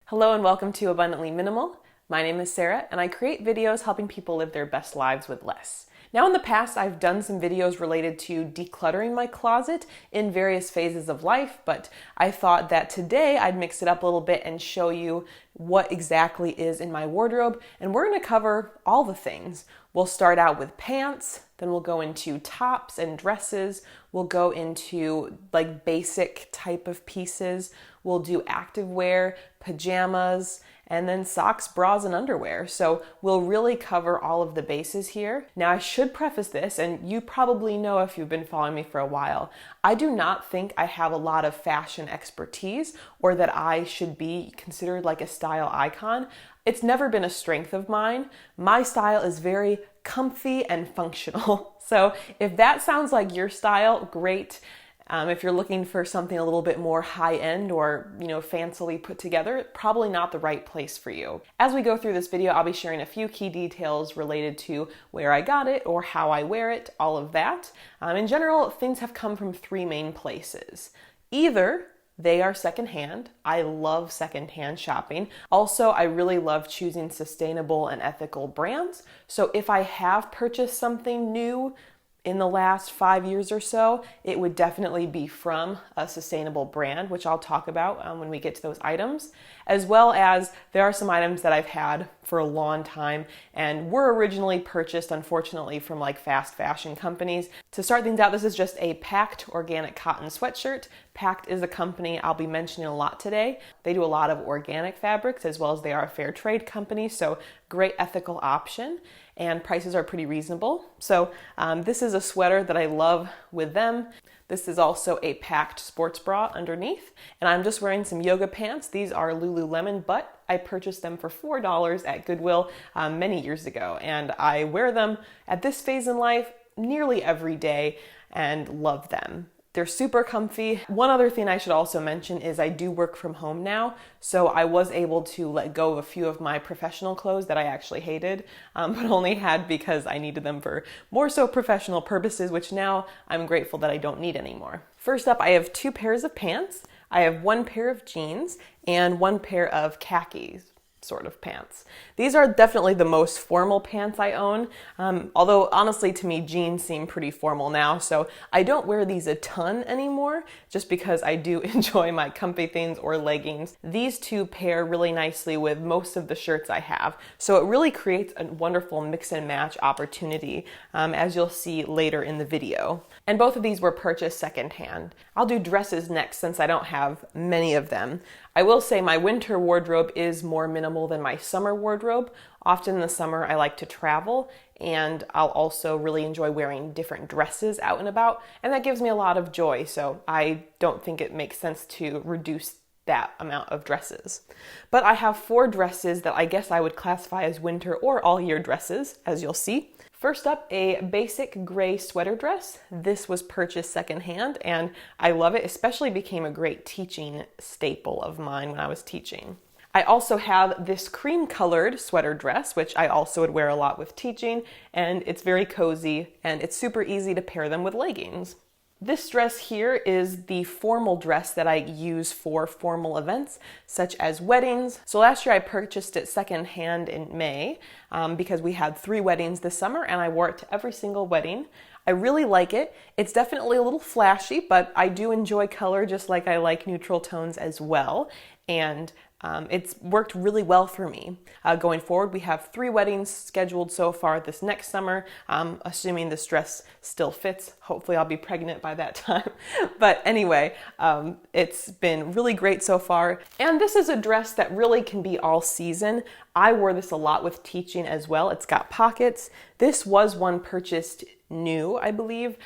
Hello and welcome to Abundantly Minimal. My name is Sarah and I create videos helping people live their best lives with less. Now in the past I've done some videos related to decluttering my closet in various phases of life, but I thought that today I'd mix it up a little bit and show you what exactly is in my wardrobe, and we're going to cover all the things. We'll start out with pants, then we'll go into tops and dresses, we'll go into like basic type of pieces, we'll do activewear, pajamas, and then socks, bras, and underwear. So we'll really cover all of the bases here. Now I should preface this, and you probably know if you've been following me for a while, I do not think I have a lot of fashion expertise or that I should be considered like a style icon. It's never been a strength of mine. My style is very comfy and functional. So if that sounds like your style, great. If you're looking for something a little bit more high-end or, fancily put together, probably not the right place for you. As we go through this video, I'll be sharing a few key details related to where I got it or how I wear it, all of that. In general, things have come from three main places. Either they are secondhand. I love secondhand shopping. Also, I really love choosing sustainable and ethical brands. So if I have purchased something new in the last 5 years or so, it would definitely be from a sustainable brand, which I'll talk about when we get to those items, as well as there are some items that I've had for a long time and were originally purchased, unfortunately, from like fast fashion companies. To start things out, this is just a Packed organic cotton sweatshirt. Packed is a company I'll be mentioning a lot today. They do a lot of organic fabrics as well as they are a fair trade company, so great ethical option. And prices are pretty reasonable. So this is a sweater that I love with them. This is also a Packed sports bra underneath. And I'm just wearing some yoga pants. These are Lululemon, but I purchased them for $4 at Goodwill many years ago. And I wear them at this phase in life nearly every day and love them. They're super comfy. One other thing I should also mention is I do work from home now, so I was able to let go of a few of my professional clothes that I actually hated, but only had because I needed them for more so professional purposes, which now I'm grateful that I don't need anymore. First up, I have 2 pairs of pants. I have 1 pair of jeans and 1 pair of khakis sort of pants. These are definitely the most formal pants I own, although honestly to me jeans seem pretty formal now, so I don't wear these a ton anymore just because I do enjoy my comfy things or leggings. These 2 pair really nicely with most of the shirts I have, so it really creates a wonderful mix and match opportunity, as you'll see later in the video. And both of these were purchased secondhand. I'll do dresses next since I don't have many of them. I will say my winter wardrobe is more minimal than my summer wardrobe. Often in the summer I like to travel, and I'll also really enjoy wearing different dresses out and about, and that gives me a lot of joy, so I don't think it makes sense to reduce that amount of dresses. But I have 4 dresses that I guess I would classify as winter or all year dresses, as you'll see. First up, a basic gray sweater dress. This was purchased secondhand and I love it, especially became a great teaching staple of mine when I was teaching. I also have this cream colored sweater dress, which I also would wear a lot with teaching, and it's very cozy and it's super easy to pair them with leggings. This dress here is the formal dress that I use for formal events, such as weddings. So last year I purchased it secondhand in May because we had 3 weddings this summer and I wore it to every single wedding. I really like it. It's definitely a little flashy, but I do enjoy color just like I like neutral tones as well. And it's worked really well for me. Going forward, we have 3 weddings scheduled so far this next summer, assuming this dress still fits. Hopefully I'll be pregnant by that time. But anyway, it's been really great so far. And this is a dress that really can be all season. I wore this a lot with teaching as well. It's got pockets. This was one purchased new, I believe,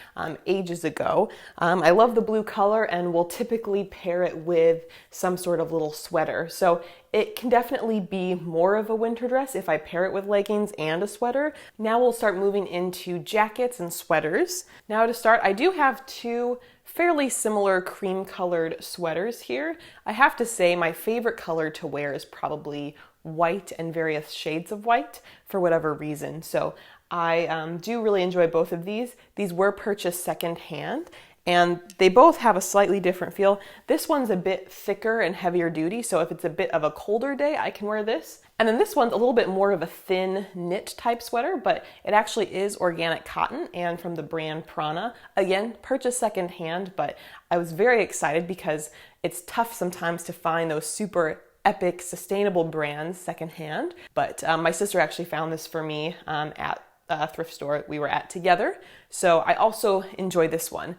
ages ago. I love the blue color and will typically pair it with some sort of little sweater. So it can definitely be more of a winter dress if I pair it with leggings and a sweater. Now we'll start moving into jackets and sweaters. Now to start, I do have 2 fairly similar cream colored sweaters here. I have to say my favorite color to wear is probably white and various shades of white for whatever reason. So I do really enjoy both of these. These were purchased secondhand And they both have a slightly different feel. This one's a bit thicker and heavier duty, so if it's a bit of a colder day, I can wear this. And then this one's a little bit more of a thin knit type sweater, but it actually is organic cotton and from the brand Prana. Again, purchased secondhand, but I was very excited because it's tough sometimes to find those super epic sustainable brands secondhand. But my sister actually found this for me at a thrift store we were at together. So I also enjoy this one.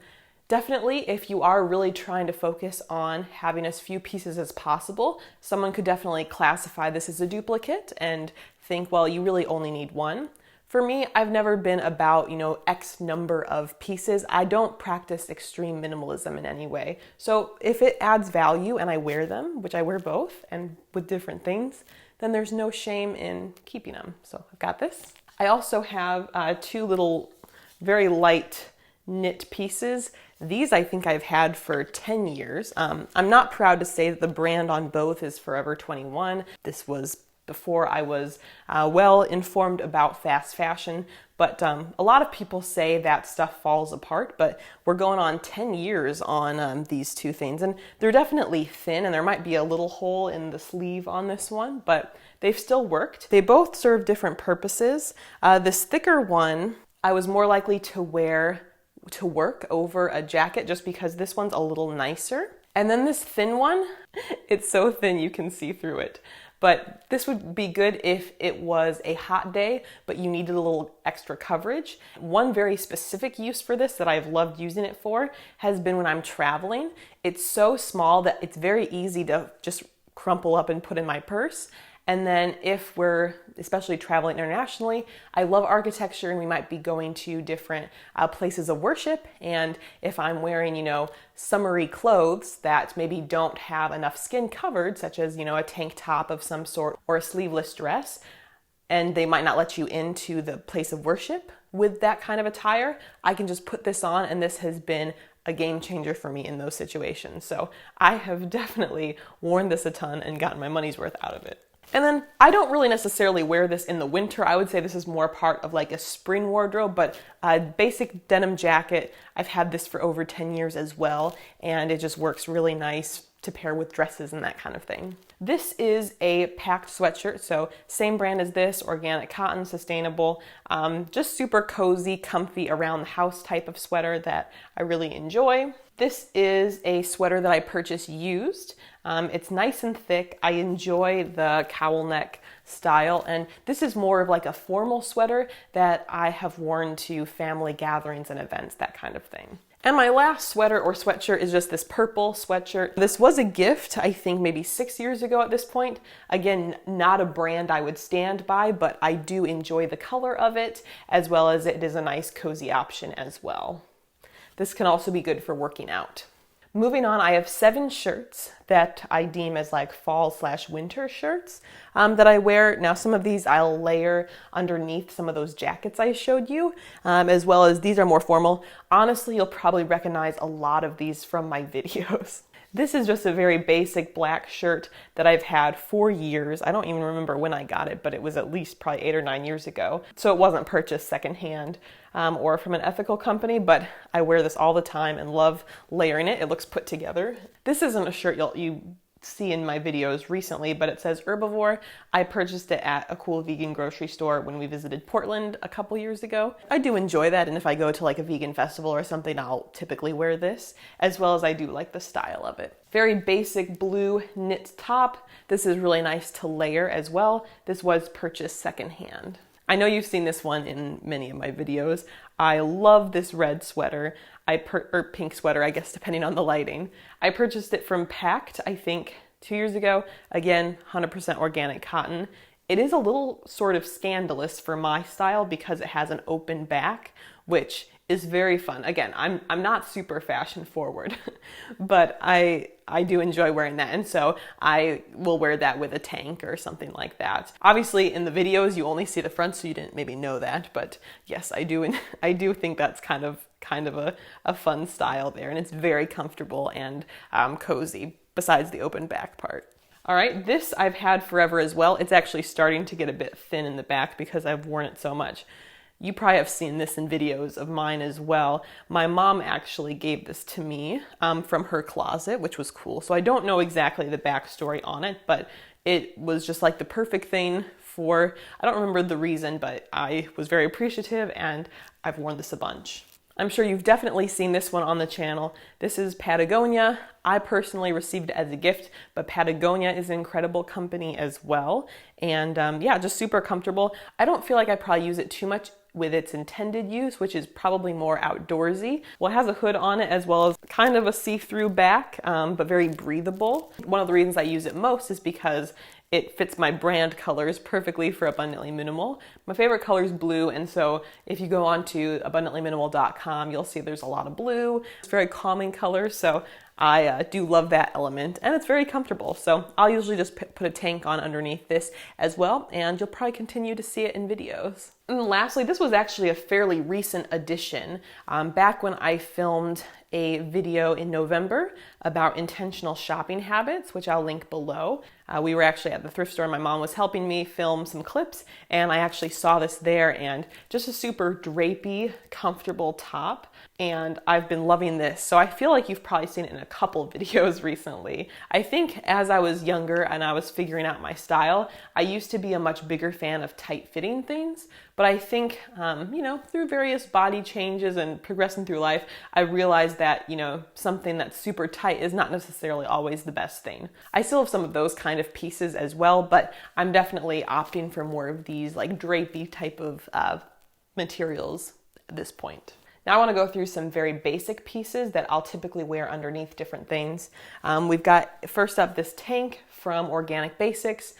Definitely, if you are really trying to focus on having as few pieces as possible, someone could definitely classify this as a duplicate and think, well, you really only need one. For me, I've never been about, X number of pieces. I don't practice extreme minimalism in any way. So if it adds value and I wear them, which I wear both and with different things, then there's no shame in keeping them. So I've got this. I also have two little very light knit pieces. These I think I've had for 10 years. I'm not proud to say that the brand on both is Forever 21. This was before I was well informed about fast fashion, but a lot of people say that stuff falls apart, but we're going on 10 years on these two things, and they're definitely thin, and there might be a little hole in the sleeve on this one, but they've still worked. They both serve different purposes. This thicker one, I was more likely to wear to work over a jacket just because this one's a little nicer. And then this thin one, it's so thin you can see through it. But this would be good if it was a hot day, but you needed a little extra coverage. One very specific use for this that I've loved using it for has been when I'm traveling. It's so small that it's very easy to just crumple up and put in my purse. And then if we're especially traveling internationally, I love architecture and we might be going to different places of worship. And if I'm wearing, summery clothes that maybe don't have enough skin covered, such as, a tank top of some sort or a sleeveless dress, and they might not let you into the place of worship with that kind of attire, I can just put this on, and this has been a game changer for me in those situations. So I have definitely worn this a ton and gotten my money's worth out of it. And then I don't really necessarily wear this in the winter. I would say this is more part of like a spring wardrobe, but a basic denim jacket, I've had this for over 10 years as well, and it just works really nice to pair with dresses and that kind of thing. This is a packed sweatshirt, so same brand as this, organic cotton, sustainable, just super cozy, comfy around the house type of sweater that I really enjoy. This is a sweater that I purchased used. It's nice and thick. I enjoy the cowl neck style, and this is more of like a formal sweater that I have worn to family gatherings and events, that kind of thing. And my last sweater or sweatshirt is just this purple sweatshirt. This was a gift, I think maybe 6 years ago at this point. Again, not a brand I would stand by, but I do enjoy the color of it, as well as it is a nice cozy option as well. This can also be good for working out. Moving on, I have 7 shirts that I deem as like fall/winter shirts that I wear. Now, some of these I'll layer underneath some of those jackets I showed you, as well as these are more formal. Honestly, you'll probably recognize a lot of these from my videos. This is just a very basic black shirt that I've had for years. I don't even remember when I got it, but it was at least probably 8 or 9 years ago. So it wasn't purchased secondhand or from an ethical company, but I wear this all the time and love layering it. It looks put together. This isn't a shirt you see in my videos recently, but it says Herbivore. I purchased it at a cool vegan grocery store when we visited Portland a couple years ago. I do enjoy that, and if I go to like a vegan festival or something, I'll typically wear this, as well as I do like the style of it. Very basic blue knit top. This is really nice to layer as well. This was purchased secondhand. I know you've seen this one in many of my videos. I love this red sweater, or pink sweater, I guess, depending on the lighting. I purchased it from Pact, I think, 2 years ago. Again, 100% organic cotton. It is a little sort of scandalous for my style because it has an open back, which is very fun. Again, I'm not super fashion forward, but I do enjoy wearing that, and so I will wear that with a tank or something like that. Obviously, in the videos, you only see the front, so you didn't maybe know that, but yes, I do think that's kind of a fun style there, and it's very comfortable and cozy, besides the open back part. All right, this I've had forever as well. It's actually starting to get a bit thin in the back because I've worn it so much. You probably have seen this in videos of mine as well. My mom actually gave this to me from her closet, which was cool. So I don't know exactly the backstory on it, but it was just like the perfect thing for, I don't remember the reason, but I was very appreciative and I've worn this a bunch. I'm sure you've definitely seen this one on the channel. This is Patagonia. I personally received it as a gift, but Patagonia is an incredible company as well. And yeah, just super comfortable. I don't feel like I probably use it too much with its intended use, which is probably more outdoorsy. Well, it has a hood on it as well as kind of a see-through back, but very breathable. One of the reasons I use it most is because it fits my brand colors perfectly for Abundantly Minimal. My favorite color is blue, and so if you go on to abundantlyminimal.com, you'll see there's a lot of blue. It's very calming color, so I do love that element, and it's very comfortable. So I'll usually just put a tank on underneath this as well, and you'll probably continue to see it in videos. And lastly, this was actually a fairly recent addition. Back when I filmed a video in November about intentional shopping habits, which I'll link below. We were actually at the thrift store. My mom was helping me film some clips, and I actually saw this there, and just a super drapey, comfortable top. And I've been loving this. So I feel like you've probably seen it in a couple videos recently. I think as I was younger and I was figuring out my style, I used to be a much bigger fan of tight fitting things. But I think, you know, through various body changes and progressing through life, I realized that, you know, something that's super tight is not necessarily always the best thing. I still have some of those kind of pieces as well, but I'm definitely opting for more of these like drapey type of materials at this point. Now I want to go through some very basic pieces that I'll typically wear underneath different things. We've got first up this tank from Organic Basics.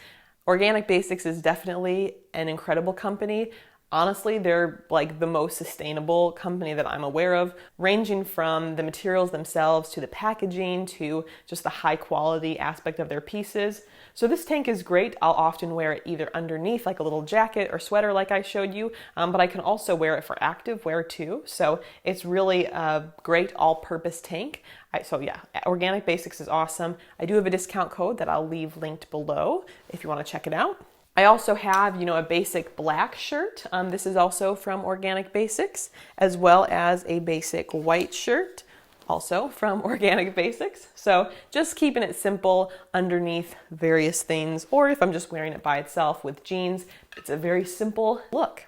Organic Basics is definitely an incredible company. Honestly, they're like the most sustainable company that I'm aware of, ranging from the materials themselves to the packaging to just the high quality aspect of their pieces. So this tank is great. I'll often wear it either underneath like a little jacket or sweater like I showed you, but I can also wear it for active wear too. So it's really a great all-purpose tank. So yeah, Organic Basics is awesome. I do have a discount code that I'll leave linked below if you want to check it out. I also have, you know, a basic black shirt. This is also from Organic Basics, as well as a basic white shirt, also from Organic Basics. So just keeping it simple underneath various things, or if I'm just wearing it by itself with jeans, it's a very simple look.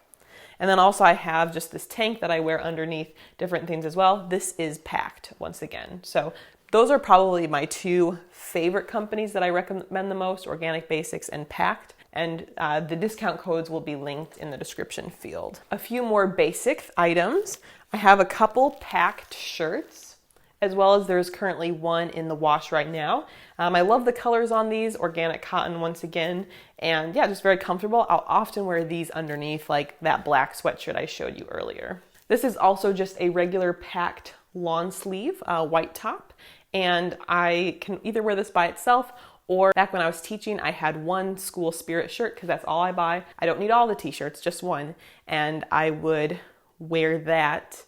And then also I have just this tank that I wear underneath different things as well. This is Packed once again. So those are probably my two favorite companies that I recommend the most, Organic Basics and Packed. And the discount codes will be linked in the description field. A few more basic items. I have a couple Packed shirts, as well as there's currently one in the wash right now. I love the colors on these, organic cotton once again, and yeah, just very comfortable. I'll often wear these underneath like that black sweatshirt I showed you earlier. This is also just a regular Packed lawn sleeve white top, and I can either wear this by itself, or back when I was teaching, I had one school spirit shirt because that's all I buy. I don't need all the t-shirts, just one. And I would wear that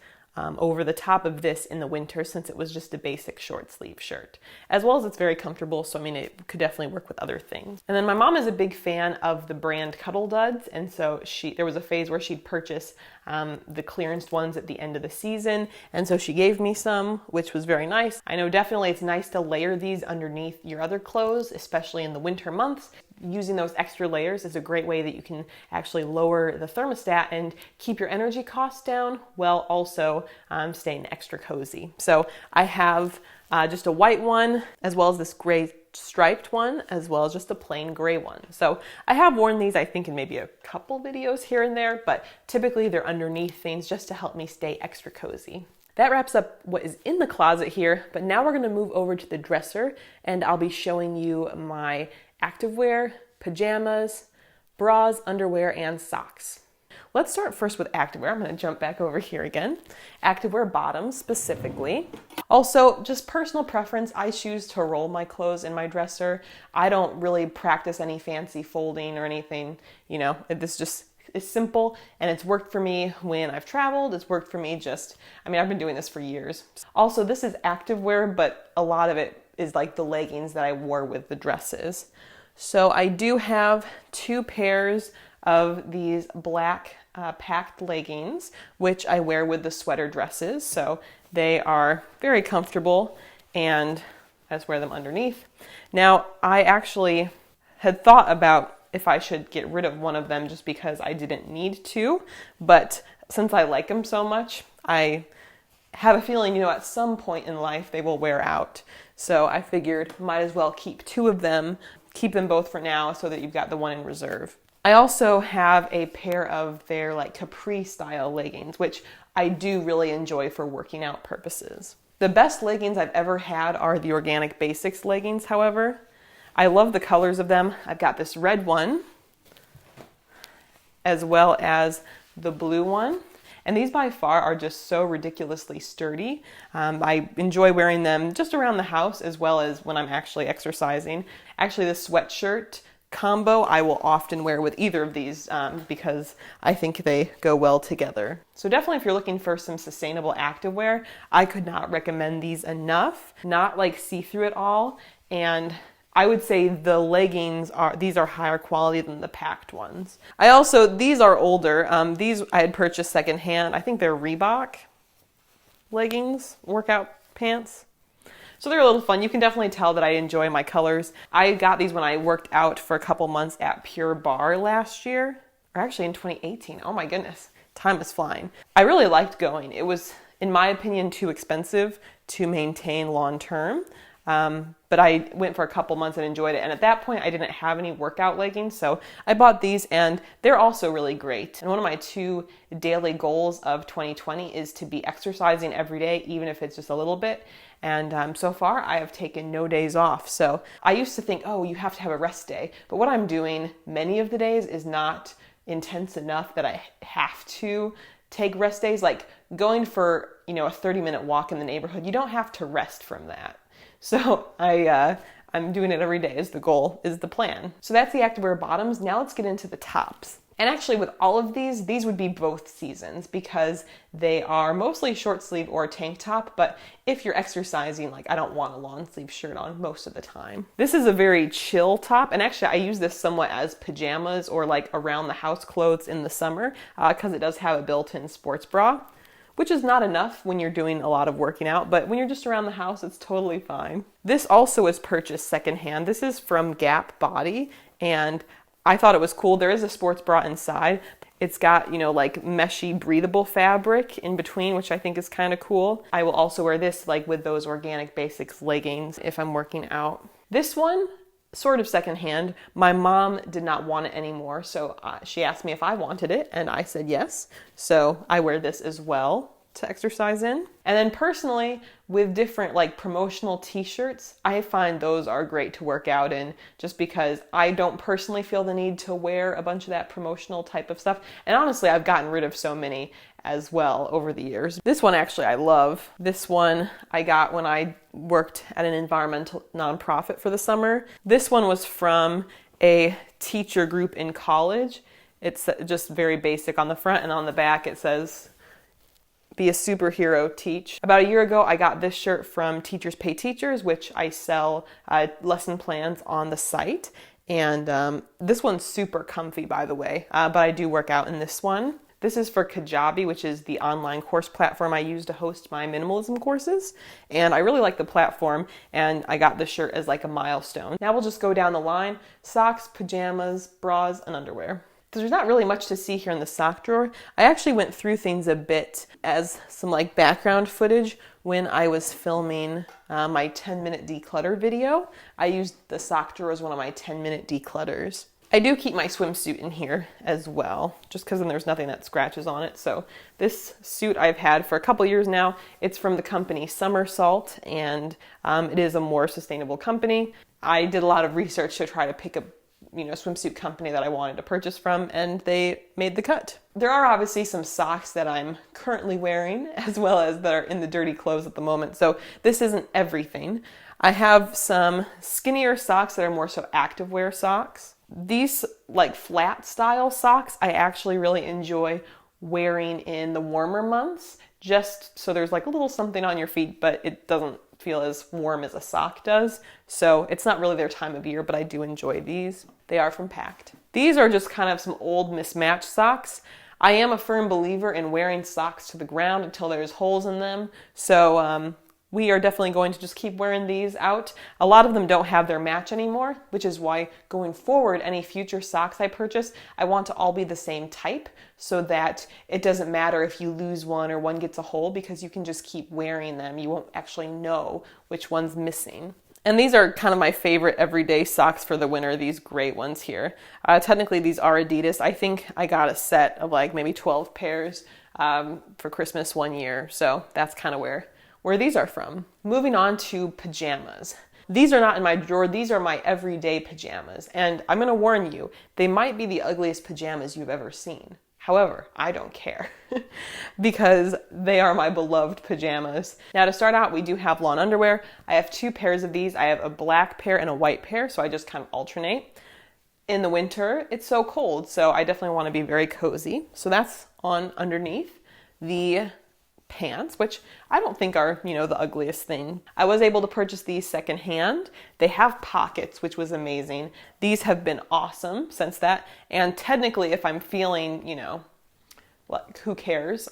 over the top of this in the winter since it was just a basic short sleeve shirt. As well as it's very comfortable, so I mean it could definitely work with other things. And then my mom is a big fan of the brand Cuddle Duds, and so there was a phase where she'd purchase the clearance ones at the end of the season, and so she gave me some, which was very nice. I know definitely it's nice to layer these underneath your other clothes, especially in the winter months. Using those extra layers is a great way that you can actually lower the thermostat and keep your energy costs down while also staying extra cozy. So I have just a white one, as well as this gray striped one, as well as just a plain gray one. So I have worn these, I think, in maybe a couple videos here and there, but typically they're underneath things just to help me stay extra cozy. That wraps up what is in the closet here, but now we're gonna move over to the dresser and I'll be showing you my activewear, pajamas, bras, underwear, and socks. Let's start first with activewear. I'm going to jump back over here again. Activewear bottoms specifically. Also, just personal preference, I choose to roll my clothes in my dresser. I don't really practice any fancy folding or anything. You know, this just is simple and it's worked for me when I've traveled. It's worked for me I've been doing this for years. Also, this is activewear, but a lot of it is like the leggings that I wore with the dresses. So I do have two pairs of these black packed leggings, which I wear with the sweater dresses. So they are very comfortable and I just wear them underneath. Now, I actually had thought about if I should get rid of one of them just because I didn't need to, but since I like them so much, I have a feeling, at some point in life they will wear out. So I figured might as well keep two of them, keep them both for now so that you've got the one in reserve. I also have a pair of their capri style leggings, which I do really enjoy for working out purposes. The best leggings I've ever had are the Organic Basics leggings, however. I love the colors of them. I've got this red one, as well as the blue one. And these by far are just so ridiculously sturdy. I enjoy wearing them just around the house as well as when I'm actually exercising. Actually, the sweatshirt combo I will often wear with either of these because I think they go well together. So definitely if you're looking for some sustainable activewear, I could not recommend these enough. Not see-through at all, and I would say the leggings these are higher quality than the packed ones. These are older. These I had purchased secondhand. I think they're Reebok leggings, workout pants. So they're a little fun. You can definitely tell that I enjoy my colors. I got these when I worked out for a couple months at Pure Barre last year, or actually in 2018. Oh my goodness, time is flying. I really liked going. It was, in my opinion, too expensive to maintain long term. But I went for a couple months and enjoyed it. And at that point, I didn't have any workout leggings, so I bought these and they're also really great. And one of my 2 daily goals of 2020 is to be exercising every day, even if it's just a little bit. And so far, I have taken no days off. So I used to think, oh, you have to have a rest day. But what I'm doing many of the days is not intense enough that I have to take rest days. Like going for, a 30-minute walk in the neighborhood, you don't have to rest from that. So I'm doing it every day is the goal, is the plan. So that's the activewear bottoms. Now let's get into the tops. And actually with all of these would be both seasons because they are mostly short sleeve or tank top. But if you're exercising, I don't want a long sleeve shirt on most of the time. This is a very chill top. And actually I use this somewhat as pajamas or around the house clothes in the summer because it does have a built-in sports bra, which is not enough when you're doing a lot of working out, but when you're just around the house, it's totally fine. This also was purchased secondhand. This is from Gap Body, and I thought it was cool. There is a sports bra inside. It's got, meshy, breathable fabric in between, which I think is kind of cool. I will also wear this with those Organic Basics leggings if I'm working out. This one, sort of secondhand. My mom did not want it anymore, so she asked me if I wanted it, and I said yes. So I wear this as well to exercise in. And then personally, with different promotional t-shirts, I find those are great to work out in just because I don't personally feel the need to wear a bunch of that promotional type of stuff. And honestly, I've gotten rid of so many as well over the years. This one actually I love. This one I got when I worked at an environmental nonprofit for the summer. This one was from a teacher group in college. It's just very basic on the front, and on the back it says, "Be a superhero, teach." About a year ago, I got this shirt from Teachers Pay Teachers, which I sell lesson plans on the site. And this one's super comfy, by the way, but I do work out in this one. This is for Kajabi, which is the online course platform I use to host my minimalism courses. And I really like the platform, and I got this shirt as a milestone. Now we'll just go down the line: socks, pajamas, bras, and underwear. There's not really much to see here in the sock drawer. I actually went through things a bit as some background footage when I was filming my 10-minute declutter video. I used the sock drawer as one of my 10-minute declutters. I do keep my swimsuit in here as well, just because then there's nothing that scratches on it. So this suit I've had for a couple years now. It's from the company Somersault, and it is a more sustainable company. I did a lot of research to try to pick a swimsuit company that I wanted to purchase from, and they made the cut. There are obviously some socks that I'm currently wearing as well as that are in the dirty clothes at the moment. So this isn't everything. I have some skinnier socks that are more so activewear socks. These flat style socks I actually really enjoy wearing in the warmer months, just so there's a little something on your feet, but it doesn't feel as warm as a sock does. So it's not really their time of year, but I do enjoy these. They are from Pact. These are just kind of some old mismatched socks. I am a firm believer in wearing socks to the ground until there's holes in them. So we are definitely going to just keep wearing these out. A lot of them don't have their match anymore, which is why going forward, any future socks I purchase, I want to all be the same type so that it doesn't matter if you lose one or one gets a hole, because you can just keep wearing them. You won't actually know which one's missing. And these are kind of my favorite everyday socks for the winter, these great ones here. Technically, these are Adidas. I think I got a set of like maybe 12 pairs for Christmas one year. So that's kind of where these are from. Moving on to pajamas. These are not in my drawer. These are my everyday pajamas. And I'm going to warn you, they might be the ugliest pajamas you've ever seen. However, I don't care because they are my beloved pajamas. Now to start out, we do have lawn underwear. I have 2 pairs of these. I have a black pair and a white pair, so I just kind of alternate. In the winter, it's so cold, so I definitely want to be very cozy. So that's on underneath the pants, which I don't think are, the ugliest thing. I was able to purchase these secondhand. They have pockets, which was amazing. These have been awesome since that. And technically, if I'm feeling, like, who cares?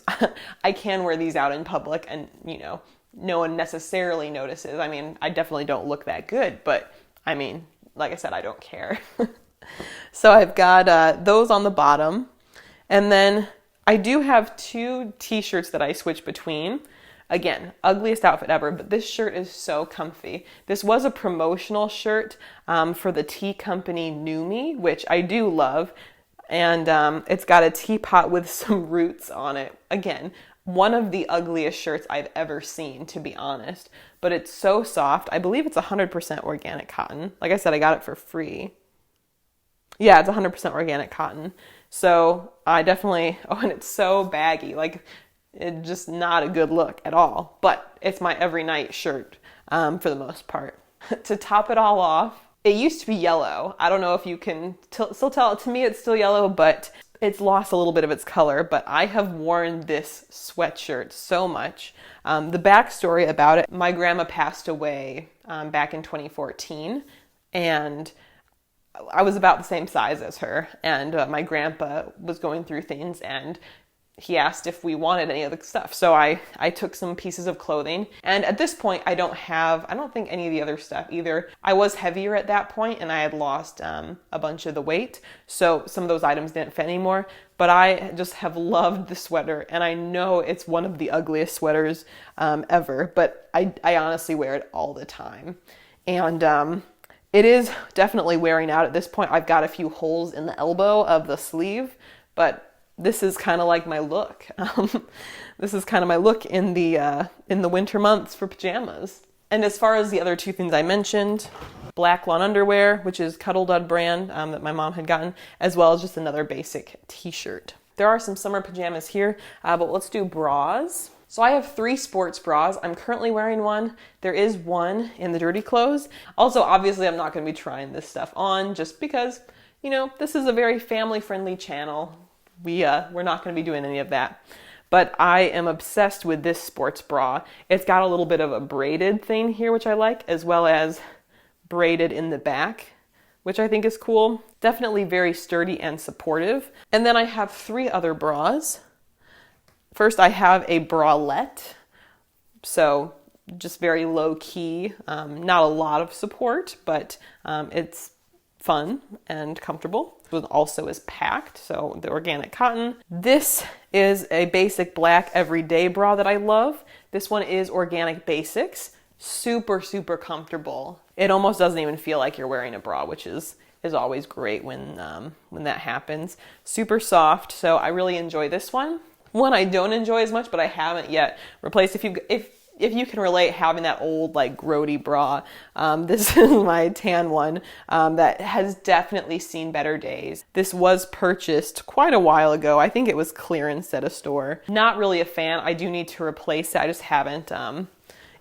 I can wear these out in public and, no one necessarily notices. I mean, I definitely don't look that good, but I mean, like I said, I don't care. So I've got those on the bottom. And then I do have 2 t-shirts that I switch between. Again, ugliest outfit ever, but this shirt is so comfy. This was a promotional shirt for the tea company New Me, which I do love. And it's got a teapot with some roots on it. Again, one of the ugliest shirts I've ever seen, to be honest. But it's so soft. I believe it's 100% organic cotton. Like I said, I got it for free. Yeah, it's 100% organic cotton. So I definitely, and it's so baggy, like it's just not a good look at all, but it's my every night shirt for the most part. To top it all off, it used to be yellow. I don't know if you can still tell. To me, it's still yellow, but it's lost a little bit of its color. But I have worn this sweatshirt so much. The backstory about it, my grandma passed away back in 2014, and I was about the same size as her, and my grandpa was going through things, and he asked if we wanted any of the stuff. So I took some pieces of clothing, and at this point I don't think any of the other stuff either. I was heavier at that point, and I had lost a bunch of the weight, so some of those items didn't fit anymore, but I just have loved the sweater, and I know it's one of the ugliest sweaters ever, but I honestly wear it all the time. And it is definitely wearing out at this point. I've got a few holes in the elbow of the sleeve, but this is kind of like my look. This is kind of my look in the winter months for pajamas. And as far as the other 2 things I mentioned, black lawn underwear, which is Cuddle Dud brand that my mom had gotten, as well as just another basic t-shirt. There are some summer pajamas here, but let's do bras. So I have 3 sports bras. I'm currently wearing one. There is one in the dirty clothes. Also, obviously, I'm not going to be trying this stuff on just because, this is a very family-friendly channel. We're not going to be doing any of that. But I am obsessed with this sports bra. It's got a little bit of a braided thing here, which I like, as well as braided in the back, which I think is cool. Definitely very sturdy and supportive. And then I have 3 other bras. First, I have a bralette, so just very low key, not a lot of support, but it's fun and comfortable. It also is Packed, so the organic cotton. This is a basic black everyday bra that I love. This one is Organic Basics, super, super comfortable. It almost doesn't even feel like you're wearing a bra, which is always great when that happens. Super soft, so I really enjoy this one. One I don't enjoy as much, but I haven't yet replaced. If you can relate, having that old like grody bra, this is my tan one that has definitely seen better days. This was purchased quite a while ago. I think it was clearance at a store. Not really a fan. I do need to replace it. I just haven't.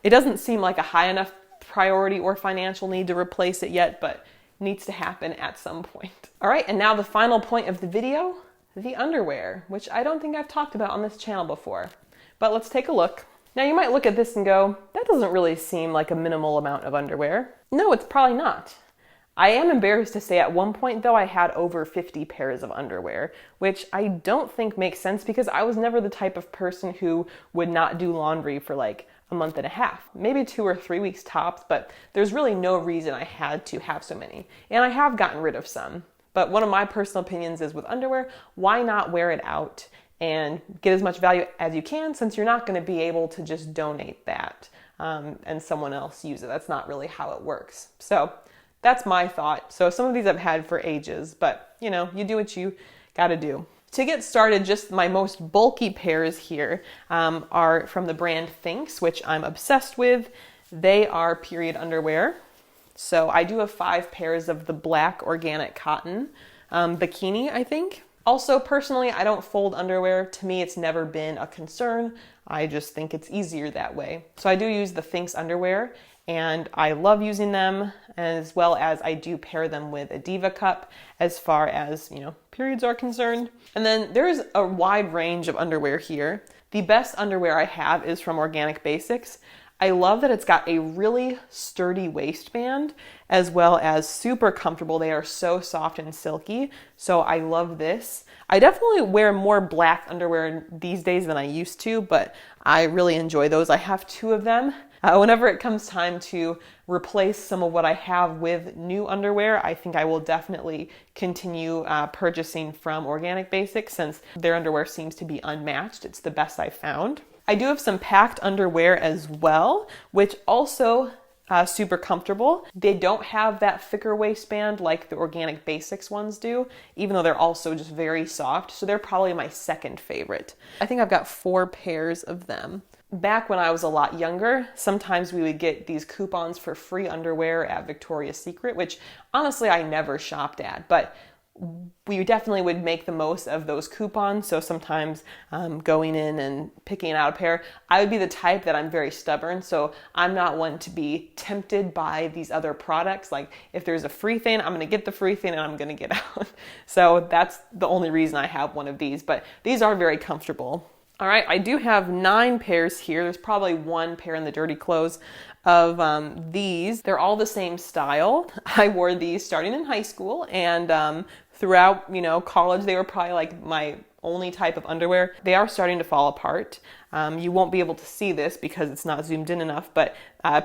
It doesn't seem like a high enough priority or financial need to replace it yet, but needs to happen at some point. All right, and now the final point of the video. The underwear, which I don't think I've talked about on this channel before. But let's take a look. Now you might look at this and go, that doesn't really seem like a minimal amount of underwear. No, it's probably not. I am embarrassed to say at one point though I had over 50 pairs of underwear, which I don't think makes sense because I was never the type of person who would not do laundry for like a month and a half, maybe 2 or 3 weeks tops, but there's really no reason I had to have so many. And I have gotten rid of some. But one of my personal opinions is with underwear, why not wear it out and get as much value as you can, since you're not going to be able to just donate that and someone else use it. That's not really how it works. So that's my thought. So some of these I've had for ages, but you know, you do what you got to do. To get started, just my most bulky pairs here are from the brand Thinx, which I'm obsessed with. They are period underwear. So I do have 5 pairs of the black organic cotton bikini, I think. Also, personally, I don't fold underwear. To me, it's never been a concern. I just think it's easier that way. So I do use the Thinx underwear, and I love using them, as well as I do pair them with a Diva cup as far as, you know, periods are concerned. And then there's a wide range of underwear here. The best underwear I have is from Organic Basics. I love that it's got a really sturdy waistband as well as super comfortable. They are so soft and silky, so I love this. I definitely wear more black underwear these days than I used to, but I really enjoy those. I have 2 of them. Whenever it comes time to replace some of what I have with new underwear, I think I will definitely continue purchasing from Organic Basics, since their underwear seems to be unmatched. It's the best I've found. I do have some packed underwear as well, which also super comfortable. They don't have that thicker waistband like the Organic Basics ones do, even though they're also just very soft. So they're probably my second favorite. I think I've got 4 pairs of them. Back when I was a lot younger, sometimes we would get these coupons for free underwear at Victoria's Secret, which honestly I never shopped at, but we definitely would make the most of those coupons. So sometimes going in and picking out a pair, I would be the type that I'm very stubborn. So I'm not one to be tempted by these other products. Like if there's a free thing, I'm going to get the free thing and I'm going to get out. So that's the only reason I have one of these, but these are very comfortable. All right, I do have 9 pairs here. There's probably 1 pair in the dirty clothes of these. They're all the same style. I wore these starting in high school, and throughout, you know, college, they were probably like my only type of underwear. They are starting to fall apart. You won't be able to see this because it's not zoomed in enough, but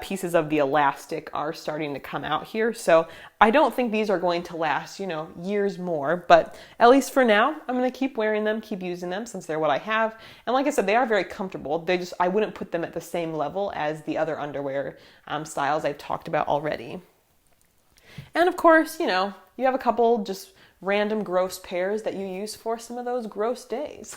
pieces of the elastic are starting to come out here. So I don't think these are going to last, you know, years more, but at least for now, I'm going to keep wearing them, keep using them since they're what I have. And like I said, they are very comfortable. I wouldn't put them at the same level as the other underwear styles I've talked about already. And of course, you know, you have a couple just random gross pairs that you use for some of those gross days.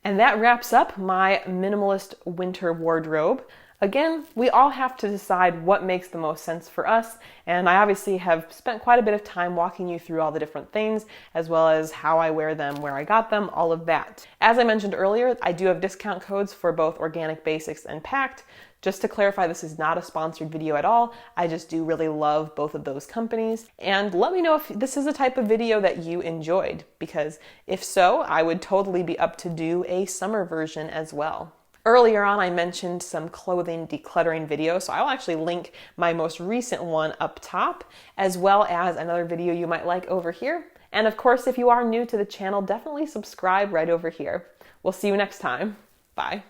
And that wraps up my minimalist winter wardrobe. Again, we all have to decide what makes the most sense for us, and I obviously have spent quite a bit of time walking you through all the different things, as well as how I wear them, where I got them, all of that. As I mentioned earlier, I do have discount codes for both Organic Basics and Pact. Just to clarify, this is not a sponsored video at all. I just do really love both of those companies. And let me know if this is a type of video that you enjoyed, because if so, I would totally be up to do a summer version as well. Earlier on, I mentioned some clothing decluttering videos, so I'll actually link my most recent one up top, as well as another video you might like over here. And of course, if you are new to the channel, definitely subscribe right over here. We'll see you next time. Bye.